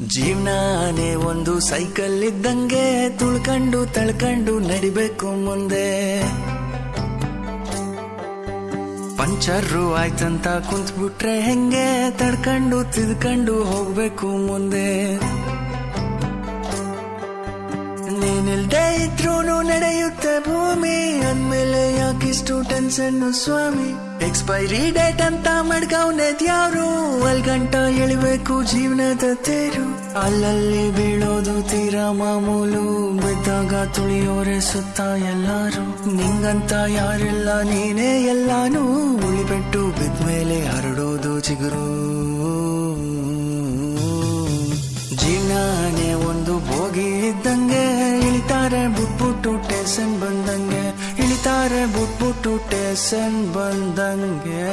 ಜೀವನಾನೇ ಒಂದು ಸೈಕಲ್ ಇದ್ದಂಗೆ ತುಳ್ಕೊಂಡು ತಳ್ಕೊಂಡು ನಡಿಬೇಕು ಮುಂದೆ. ಪಂಚರ್ರು ಆಯ್ತಂತ ಕುಂತ್ಬಿಟ್ರೆ ಹೆಂಗೆ ತಡ್ಕೊಂಡು ತಿದ್ಕೊಂಡು ಹೋಗ್ಬೇಕು ಮುಂದೆ. ನೀನಿಲ್ದೇ ಇದ್ರೂನು ನಡೆಯುತ್ತೆ ಭೂಮಿ, ಅಂದ್ಮೇಲೆ ಯಾಕಿಷ್ಟು ಟೆನ್ಷನ್ ಸ್ವಾಮಿ. ಎಕ್ಸ್ಪೈರಿ ಡೇಟ್ ಅಂತ ಮಡ್ಗವ್ನೆದ್ಯಾರು, ಅಲ್ಗಂಟ ಎಳಿಬೇಕು ಜೀವನದ ತೇರು. ಅಲ್ಲಲ್ಲಿ ಬೀಳೋದು ತೀರಾ ಮಾಮೂಲು, ಬಿದ್ದಾಗ ತುಳಿಯೋರೆ ಸುತ್ತ ಎಲ್ಲಾರು. ನಿಂಗಂತ ಯಾರೆಲ್ಲ ನೀನೇ ಎಲ್ಲಾನು, ಉಳಿಬೆಟ್ಟು ಬಿದ್ಮೇಲೆ ಹರಡೋದು ಚಿಗುರು. ಜೀವನಾನೇ ಒಂದು ಬೋಗಿ ಇದ್ದಂಗೆ, ಇಳಿತಾರೆ ಬುಟ್ಬುಟ್ಟು ಟೇಷನ್ ಬಂದಂಗೆ, ಇಳಿತಾರೆ ಬುಟ್ಬುಟ್ಟು ಟೇಷನ್ ಬಂದಂಗೆ.